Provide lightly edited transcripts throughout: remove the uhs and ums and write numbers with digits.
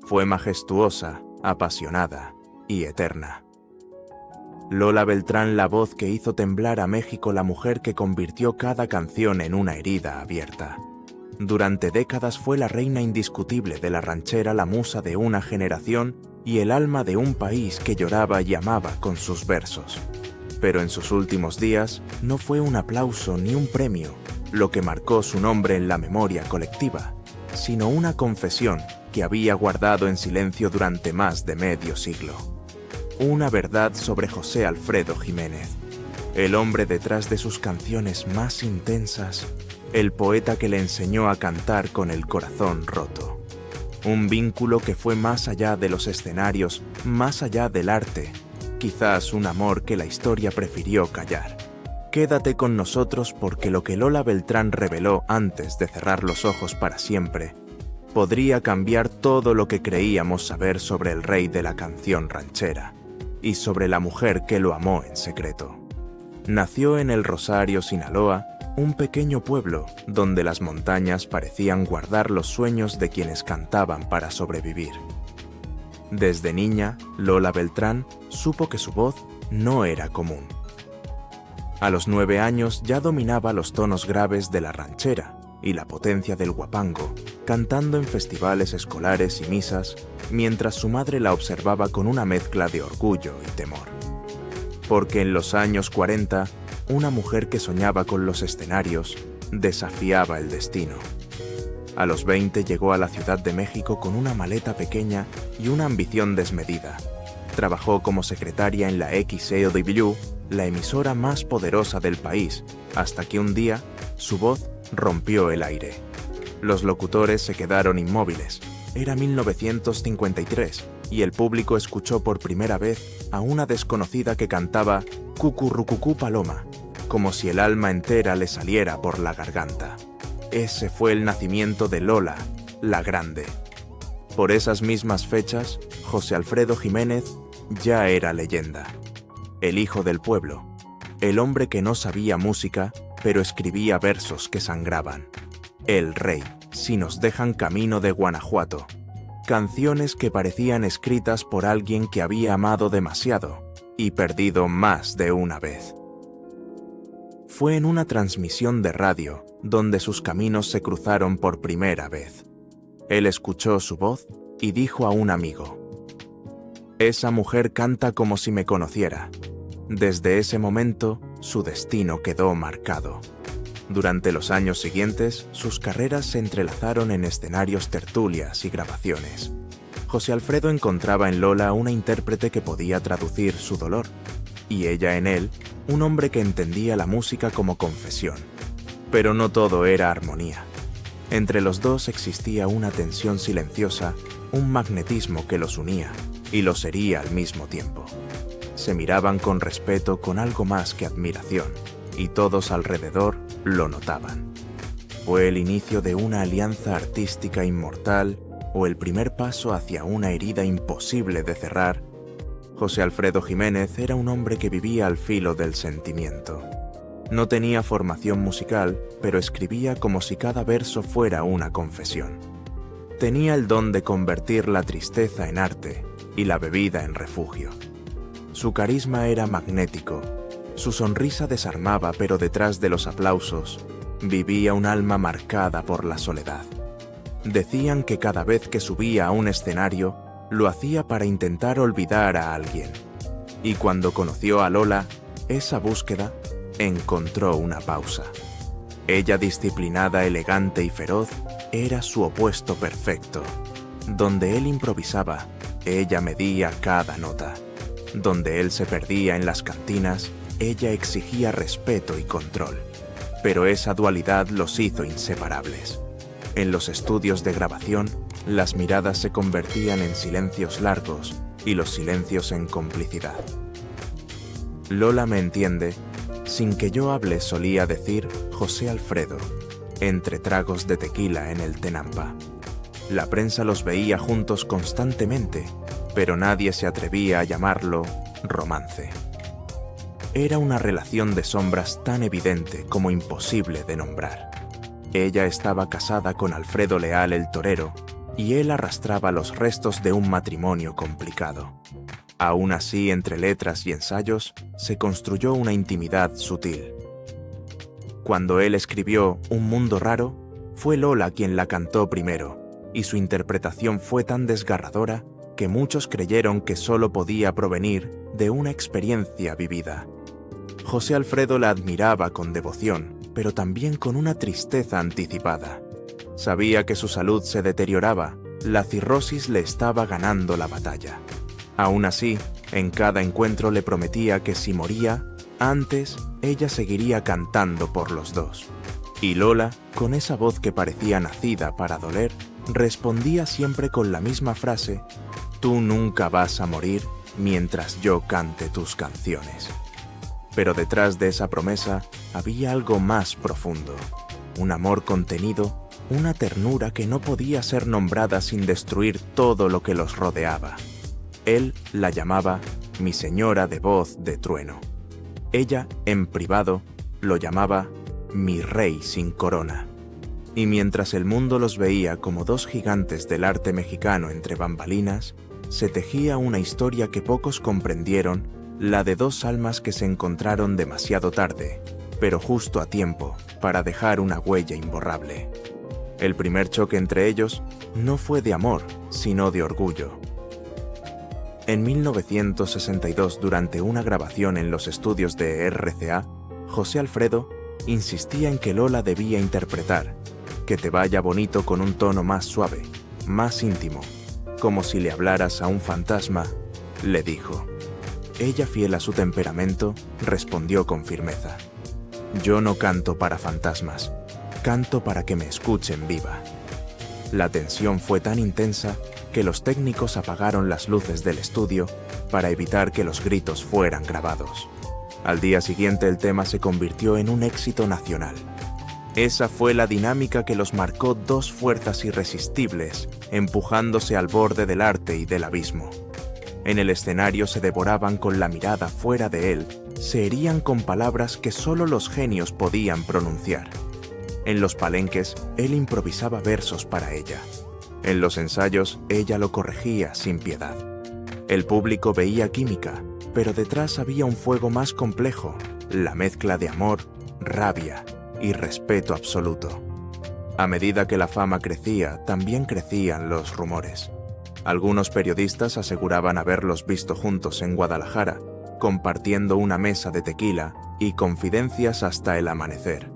Fue majestuosa, apasionada y eterna. Lola Beltrán, la voz que hizo temblar a México, la mujer que convirtió cada canción en una herida abierta. Durante décadas fue la reina indiscutible de la ranchera, la musa de una generación y el alma de un país que lloraba y amaba con sus versos. Pero en sus últimos días no fue un aplauso ni un premio lo que marcó su nombre en la memoria colectiva, sino una confesión que había guardado en silencio durante más de medio siglo. Una verdad sobre José Alfredo Jiménez, el hombre detrás de sus canciones más intensas, el poeta que le enseñó a cantar con el corazón roto. Un vínculo que fue más allá de los escenarios, más allá del arte, quizás un amor que la historia prefirió callar. Quédate con nosotros porque lo que Lola Beltrán reveló antes de cerrar los ojos para siempre podría cambiar todo lo que creíamos saber sobre el rey de la canción ranchera y sobre la mujer que lo amó en secreto. Nació en El Rosario, Sinaloa, un pequeño pueblo donde las montañas parecían guardar los sueños de quienes cantaban para sobrevivir. Desde niña, Lola Beltrán supo que su voz no era común. A los 9 años ya dominaba los tonos graves de la ranchera y la potencia del huapango, cantando en festivales escolares y misas, mientras su madre la observaba con una mezcla de orgullo y temor. Porque en los años 40, una mujer que soñaba con los escenarios desafiaba el destino. A los 20 llegó a la Ciudad de México con una maleta pequeña y una ambición desmedida. Trabajó como secretaria en la XEW, la emisora más poderosa del país, hasta que un día su voz rompió el aire. Los locutores se quedaron inmóviles. Era 1953 y el público escuchó por primera vez a una desconocida que cantaba Cucurrucucú Paloma, como si el alma entera le saliera por la garganta. Ese fue el nacimiento de Lola, la Grande. Por esas mismas fechas, José Alfredo Jiménez ya era leyenda. El hijo del pueblo, el hombre que no sabía música, pero escribía versos que sangraban. El rey, si nos dejan camino de Guanajuato. Canciones que parecían escritas por alguien que había amado demasiado y perdido más de una vez. Fue en una transmisión de radio donde sus caminos se cruzaron por primera vez. Él escuchó su voz y dijo a un amigo: «Esa mujer canta como si me conociera». Desde ese momento, su destino quedó marcado. Durante los años siguientes, sus carreras se entrelazaron en escenarios, tertulias y grabaciones. José Alfredo encontraba en Lola una intérprete que podía traducir su dolor, y ella en él, un hombre que entendía la música como confesión. Pero no todo era armonía. Entre los dos existía una tensión silenciosa, un magnetismo que los unía y los hería al mismo tiempo. Se miraban con respeto, con algo más que admiración, y todos alrededor lo notaban. ¿Fue el inicio de una alianza artística inmortal o el primer paso hacia una herida imposible de cerrar? José Alfredo Jiménez era un hombre que vivía al filo del sentimiento. No tenía formación musical, pero escribía como si cada verso fuera una confesión. Tenía el don de convertir la tristeza en arte y la bebida en refugio. Su carisma era magnético. Su sonrisa desarmaba, pero detrás de los aplausos vivía un alma marcada por la soledad. Decían que cada vez que subía a un escenario, lo hacía para intentar olvidar a alguien. Y cuando conoció a Lola, esa búsqueda encontró una pausa. Ella, disciplinada, elegante y feroz, era su opuesto perfecto. Donde él improvisaba, ella medía cada nota. Donde él se perdía en las cantinas, ella exigía respeto y control. Pero esa dualidad los hizo inseparables. En los estudios de grabación, las miradas se convertían en silencios largos y los silencios en complicidad. Lola me entiende, sin que yo hable, solía decir José Alfredo, entre tragos de tequila en el Tenampa. La prensa los veía juntos constantemente, pero nadie se atrevía a llamarlo romance. Era una relación de sombras tan evidente como imposible de nombrar. Ella estaba casada con Alfredo Leal el torero, y él arrastraba los restos de un matrimonio complicado. Aún así, entre letras y ensayos, se construyó una intimidad sutil. Cuando él escribió Un mundo raro, fue Lola quien la cantó primero, y su interpretación fue tan desgarradora que muchos creyeron que solo podía provenir de una experiencia vivida. José Alfredo la admiraba con devoción, pero también con una tristeza anticipada. Sabía que su salud se deterioraba, la cirrosis le estaba ganando la batalla. Aún así, en cada encuentro le prometía que si moría, antes ella seguiría cantando por los dos. Y Lola, con esa voz que parecía nacida para doler, respondía siempre con la misma frase: «Tú nunca vas a morir mientras yo cante tus canciones». Pero detrás de esa promesa había algo más profundo, un amor contenido, una ternura que no podía ser nombrada sin destruir todo lo que los rodeaba. Él la llamaba mi señora de voz de trueno. Ella, en privado, lo llamaba mi rey sin corona. Y mientras el mundo los veía como dos gigantes del arte mexicano entre bambalinas, se tejía una historia que pocos comprendieron, la de dos almas que se encontraron demasiado tarde, pero justo a tiempo, para dejar una huella imborrable. El primer choque entre ellos no fue de amor, sino de orgullo. En 1962, durante una grabación en los estudios de RCA, José Alfredo insistía en que Lola debía interpretar Que te vaya bonito con un tono más suave, más íntimo, como si le hablaras a un fantasma, le dijo. Ella, fiel a su temperamento, respondió con firmeza: «Yo no canto para fantasmas, canto para que me escuchen viva». La tensión fue tan intensa que los técnicos apagaron las luces del estudio para evitar que los gritos fueran grabados. Al día siguiente el tema se convirtió en un éxito nacional. Esa fue la dinámica que los marcó, dos fuerzas irresistibles, empujándose al borde del arte y del abismo. En el escenario se devoraban con la mirada fuera de él, se herían con palabras que solo los genios podían pronunciar. En los palenques, él improvisaba versos para ella. En los ensayos, ella lo corregía sin piedad. El público veía química, pero detrás había un fuego más complejo, la mezcla de amor, rabia y respeto absoluto. A medida que la fama crecía, también crecían los rumores. Algunos periodistas aseguraban haberlos visto juntos en Guadalajara, compartiendo una mesa de tequila y confidencias hasta el amanecer.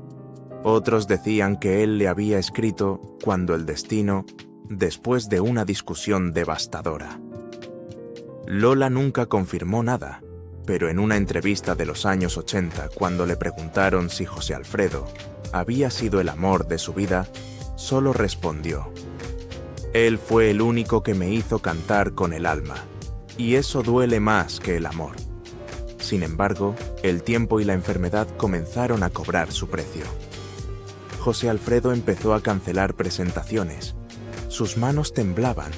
Otros decían que él le había escrito Cuando el destino, después de una discusión devastadora. Lola nunca confirmó nada, pero en una entrevista de los años 80, cuando le preguntaron si José Alfredo había sido el amor de su vida, solo respondió: «Él fue el único que me hizo cantar con el alma, y eso duele más que el amor». Sin embargo, el tiempo y la enfermedad comenzaron a cobrar su precio. José Alfredo empezó a cancelar presentaciones. Sus manos temblaban,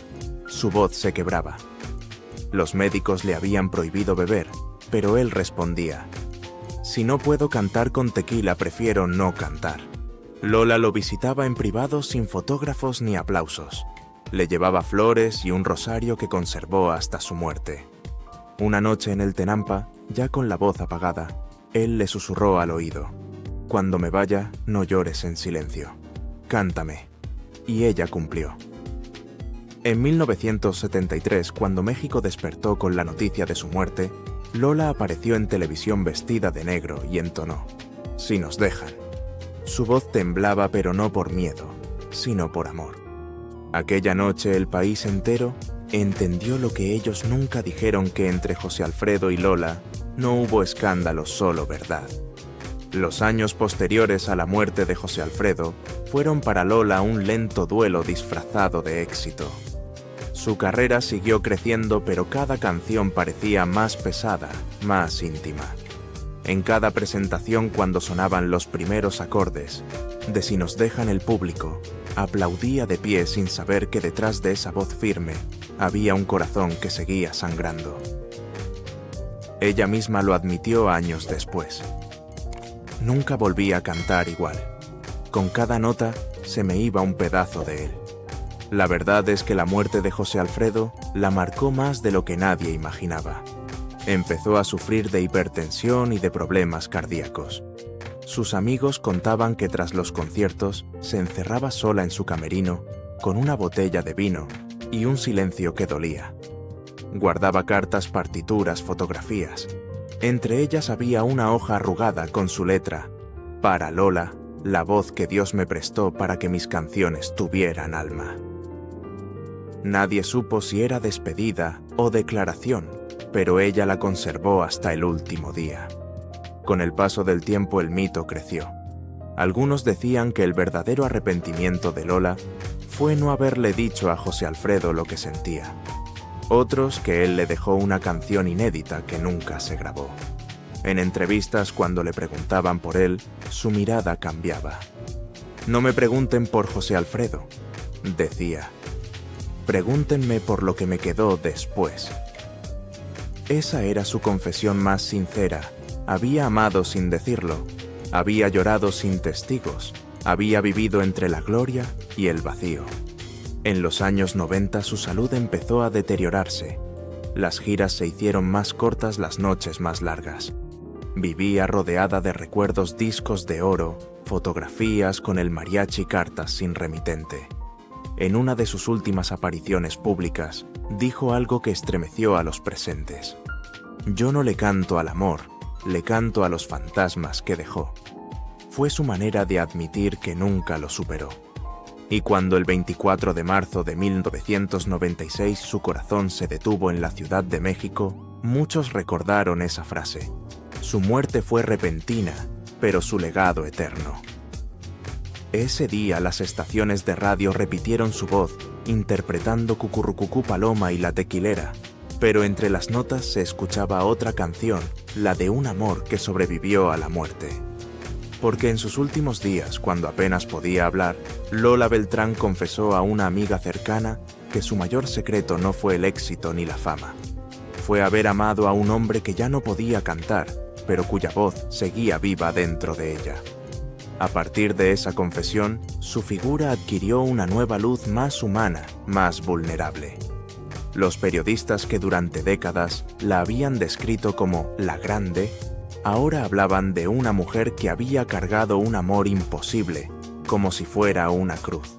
su voz se quebraba. Los médicos le habían prohibido beber, pero él respondía: «Si no puedo cantar con tequila, prefiero no cantar». Lola lo visitaba en privado sin fotógrafos ni aplausos. Le llevaba flores y un rosario que conservó hasta su muerte. Una noche en el Tenampa, ya con la voz apagada, él le susurró al oído: «Cuando me vaya, no llores en silencio. Cántame». Y ella cumplió. En 1973, cuando México despertó con la noticia de su muerte, Lola apareció en televisión vestida de negro y entonó: «Si nos dejan». Su voz temblaba, pero no por miedo, sino por amor. Aquella noche el país entero entendió lo que ellos nunca dijeron, que entre José Alfredo y Lola no hubo escándalo, solo verdad. Los años posteriores a la muerte de José Alfredo fueron para Lola un lento duelo disfrazado de éxito. Su carrera siguió creciendo, pero cada canción parecía más pesada, más íntima. En cada presentación, cuando sonaban los primeros acordes de Si nos dejan, el público aplaudía de pie sin saber que detrás de esa voz firme había un corazón que seguía sangrando. Ella misma lo admitió años después. Nunca volví a cantar igual. Con cada nota se me iba un pedazo de él. La verdad es que la muerte de José Alfredo la marcó más de lo que nadie imaginaba. Empezó a sufrir de hipertensión y de problemas cardíacos. Sus amigos contaban que tras los conciertos se encerraba sola en su camerino con una botella de vino y un silencio que dolía. Guardaba cartas, partituras, fotografías. Entre ellas había una hoja arrugada con su letra: para Lola, la voz que Dios me prestó para que mis canciones tuvieran alma. Nadie supo si era despedida o declaración, pero ella la conservó hasta el último día. Con el paso del tiempo el mito creció. Algunos decían que el verdadero arrepentimiento de Lola fue no haberle dicho a José Alfredo lo que sentía. Otros que él le dejó una canción inédita que nunca se grabó. En entrevistas, cuando le preguntaban por él, su mirada cambiaba. No me pregunten por José Alfredo, decía. Pregúntenme por lo que me quedó después. Esa era su confesión más sincera. Había amado sin decirlo, había llorado sin testigos, había vivido entre la gloria y el vacío. En los años 90 su salud empezó a deteriorarse. Las giras se hicieron más cortas, las noches más largas. Vivía rodeada de recuerdos, discos de oro, fotografías con el mariachi, cartas sin remitente. En una de sus últimas apariciones públicas, dijo algo que estremeció a los presentes. Yo no le canto al amor, le canto a los fantasmas que dejó. Fue su manera de admitir que nunca lo superó. Y cuando el 24 de marzo de 1996 su corazón se detuvo en la Ciudad de México, muchos recordaron esa frase. Su muerte fue repentina, pero su legado eterno. Ese día las estaciones de radio repitieron su voz, interpretando Cucurrucucú Paloma y La Tequilera, pero entre las notas se escuchaba otra canción, la de un amor que sobrevivió a la muerte. Porque en sus últimos días, cuando apenas podía hablar, Lola Beltrán confesó a una amiga cercana que su mayor secreto no fue el éxito ni la fama. Fue haber amado a un hombre que ya no podía cantar, pero cuya voz seguía viva dentro de ella. A partir de esa confesión, su figura adquirió una nueva luz más humana, más vulnerable. Los periodistas que durante décadas la habían descrito como la grande, ahora hablaban de una mujer que había cargado un amor imposible, como si fuera una cruz.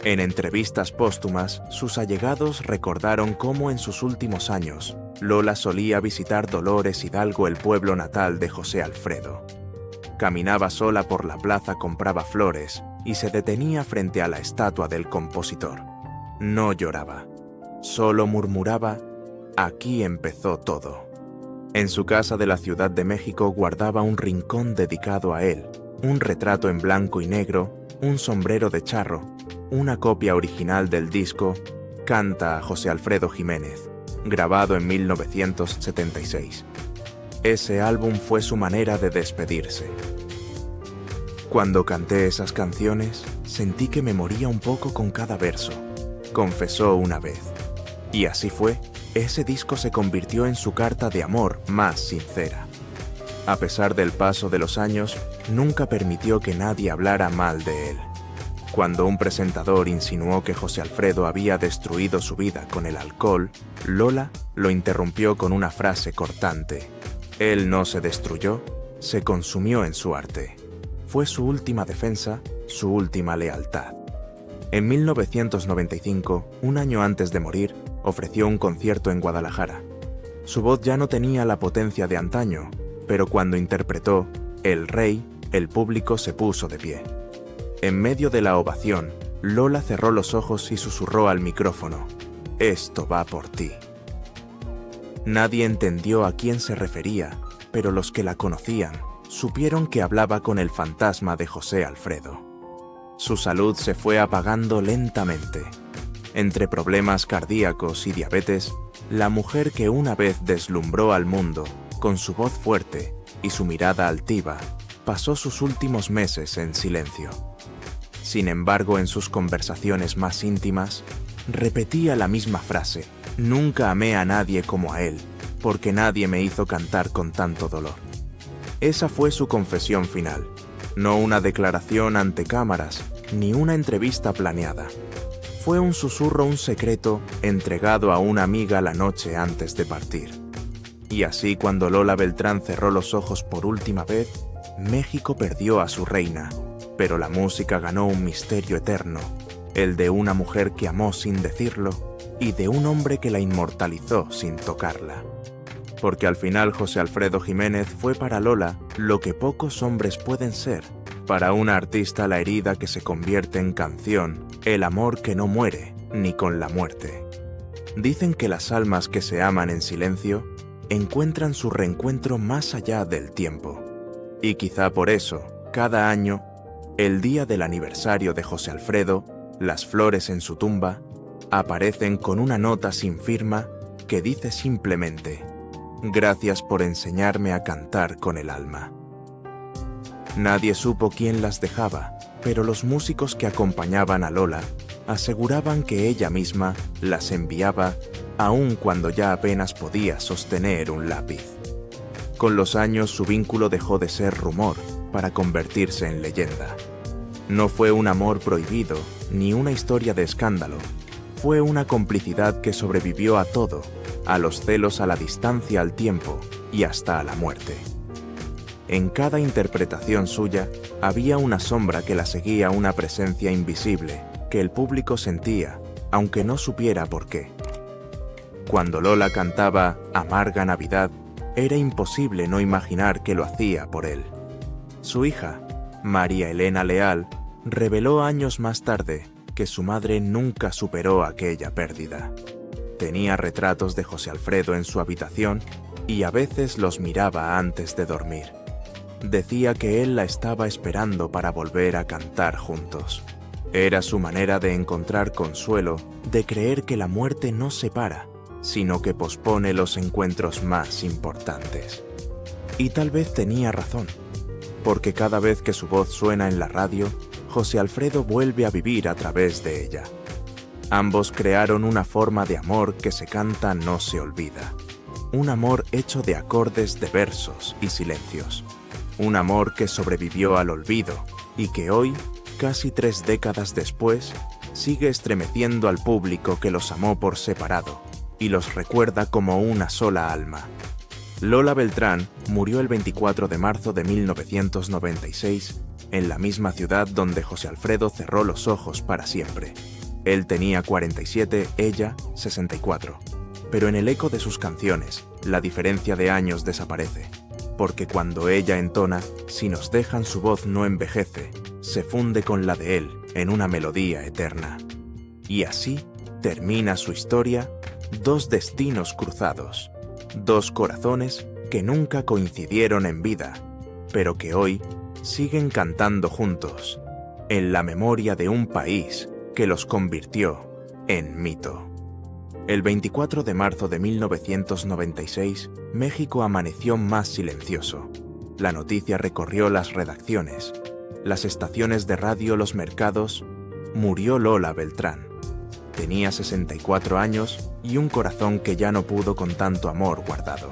En entrevistas póstumas, sus allegados recordaron cómo en sus últimos años, Lola solía visitar Dolores Hidalgo, el pueblo natal de José Alfredo. Caminaba sola por la plaza, compraba flores y se detenía frente a la estatua del compositor. No lloraba, solo murmuraba: aquí empezó todo. En su casa de la Ciudad de México guardaba un rincón dedicado a él, un retrato en blanco y negro, un sombrero de charro, una copia original del disco Canta a José Alfredo Jiménez, grabado en 1976. Ese álbum fue su manera de despedirse. Cuando canté esas canciones, sentí que me moría un poco con cada verso, confesó una vez. Y así fue, ese disco se convirtió en su carta de amor más sincera. A pesar del paso de los años, nunca permitió que nadie hablara mal de él. Cuando un presentador insinuó que José Alfredo había destruido su vida con el alcohol, Lola lo interrumpió con una frase cortante. Él no se destruyó, se consumió en su arte. Fue su última defensa, su última lealtad. En 1995, un año antes de morir, ofreció un concierto en Guadalajara. Su voz ya no tenía la potencia de antaño, pero cuando interpretó El Rey, el público se puso de pie. En medio de la ovación, Lola cerró los ojos y susurró al micrófono: «Esto va por ti». Nadie entendió a quién se refería, pero los que la conocían supieron que hablaba con el fantasma de José Alfredo. Su salud se fue apagando lentamente. Entre problemas cardíacos y diabetes, la mujer que una vez deslumbró al mundo con su voz fuerte y su mirada altiva, pasó sus últimos meses en silencio. Sin embargo, en sus conversaciones más íntimas, repetía la misma frase: «Nunca amé a nadie como a él, porque nadie me hizo cantar con tanto dolor». Esa fue su confesión final, no una declaración ante cámaras, ni una entrevista planeada. Fue un susurro, un secreto entregado a una amiga la noche antes de partir. Y así, cuando Lola Beltrán cerró los ojos por última vez, México perdió a su reina, pero la música ganó un misterio eterno, el de una mujer que amó sin decirlo y de un hombre que la inmortalizó sin tocarla. Porque al final José Alfredo Jiménez fue para Lola lo que pocos hombres pueden ser, para una artista la herida que se convierte en canción, el amor que no muere ni con la muerte. Dicen que las almas que se aman en silencio encuentran su reencuentro más allá del tiempo. Y quizá por eso, cada año, el día del aniversario de José Alfredo, las flores en su tumba aparecen con una nota sin firma que dice simplemente: «Gracias por enseñarme a cantar con el alma». Nadie supo quién las dejaba, pero los músicos que acompañaban a Lola aseguraban que ella misma las enviaba aun cuando ya apenas podía sostener un lápiz. Con los años su vínculo dejó de ser rumor para convertirse en leyenda. No fue un amor prohibido ni una historia de escándalo, fue una complicidad que sobrevivió a todo, a los celos, a la distancia, al tiempo y hasta a la muerte. En cada interpretación suya había una sombra que la seguía, una presencia invisible que el público sentía, aunque no supiera por qué. Cuando Lola cantaba Amarga Navidad, era imposible no imaginar que lo hacía por él. Su hija, María Elena Leal, reveló años más tarde que su madre nunca superó aquella pérdida. Tenía retratos de José Alfredo en su habitación y a veces los miraba antes de dormir. Decía que él la estaba esperando para volver a cantar juntos. Era su manera de encontrar consuelo, de creer que la muerte no separa, sino que pospone los encuentros más importantes. Y tal vez tenía razón, porque cada vez que su voz suena en la radio, José Alfredo vuelve a vivir a través de ella. Ambos crearon una forma de amor que se canta, no se olvida. Un amor hecho de acordes, de versos y silencios. Un amor que sobrevivió al olvido y que hoy, casi 3 décadas después, sigue estremeciendo al público que los amó por separado y los recuerda como una sola alma. Lola Beltrán murió el 24 de marzo de 1996 en la misma ciudad donde José Alfredo cerró los ojos para siempre. Él tenía 47, ella 64. Pero en el eco de sus canciones, la diferencia de años desaparece. Porque cuando ella entona, si nos dejan su voz no envejece, se funde con la de él en una melodía eterna. Y así termina su historia, 2 destinos cruzados, 2 corazones que nunca coincidieron en vida, pero que hoy siguen cantando juntos, en la memoria de un país que los convirtió en mito. El 24 de marzo de 1996, México amaneció más silencioso. La noticia recorrió las redacciones, las estaciones de radio, los mercados. Murió Lola Beltrán. Tenía 64 años y un corazón que ya no pudo con tanto amor guardado.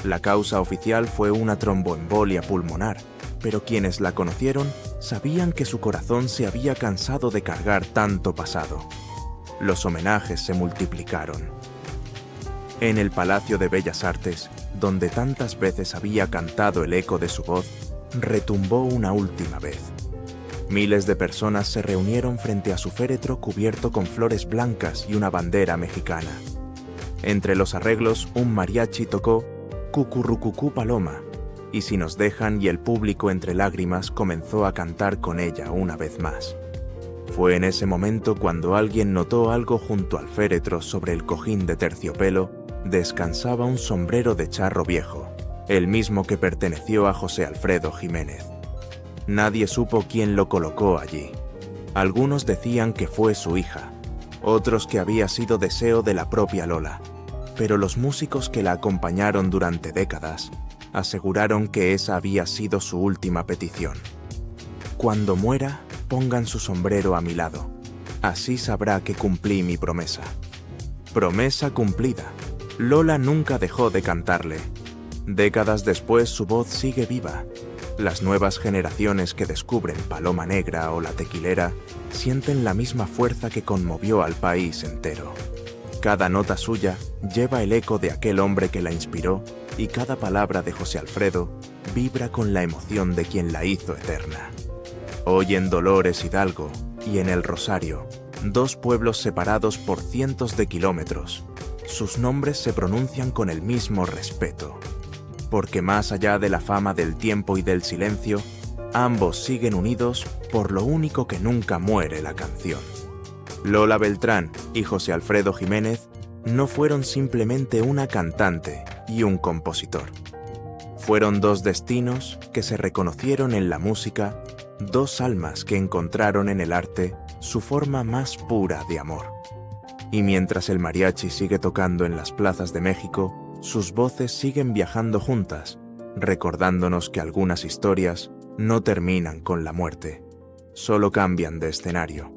La causa oficial fue una tromboembolia pulmonar, pero quienes la conocieron sabían que su corazón se había cansado de cargar tanto pasado. Los homenajes se multiplicaron. En el Palacio de Bellas Artes, donde tantas veces había cantado el eco de su voz, retumbó una última vez. Miles de personas se reunieron frente a su féretro cubierto con flores blancas y una bandera mexicana. Entre los arreglos, un mariachi tocó Cucurrucucú Paloma, y Si nos dejan, y el público entre lágrimas comenzó a cantar con ella una vez más. Fue en ese momento cuando alguien notó algo junto al féretro. Sobre el cojín de terciopelo descansaba un sombrero de charro viejo, el mismo que perteneció a José Alfredo Jiménez. Nadie supo quién lo colocó allí. Algunos decían que fue su hija, otros que había sido deseo de la propia Lola, pero los músicos que la acompañaron durante décadas aseguraron que esa había sido su última petición. Cuando muera, pongan su sombrero a mi lado. Así sabrá que cumplí mi promesa. Promesa cumplida. Lola nunca dejó de cantarle. Décadas después su voz sigue viva, Las nuevas generaciones que descubren Paloma Negra o La Tequilera sienten la misma fuerza que conmovió al país entero. Cada nota suya lleva el eco de aquel hombre que la inspiró y cada palabra de José Alfredo vibra con la emoción de quien la hizo eterna. Hoy en Dolores Hidalgo y en El Rosario, dos pueblos separados por cientos de kilómetros, sus nombres se pronuncian con el mismo respeto, porque más allá de la fama del tiempo y del silencio, ambos siguen unidos por lo único que nunca muere: la canción. Lola Beltrán y José Alfredo Jiménez no fueron simplemente una cantante y un compositor. Fueron dos destinos que se reconocieron en la música, dos almas que encontraron en el arte su forma más pura de amor. Y mientras el mariachi sigue tocando en las plazas de México, sus voces siguen viajando juntas, recordándonos que algunas historias no terminan con la muerte, solo cambian de escenario.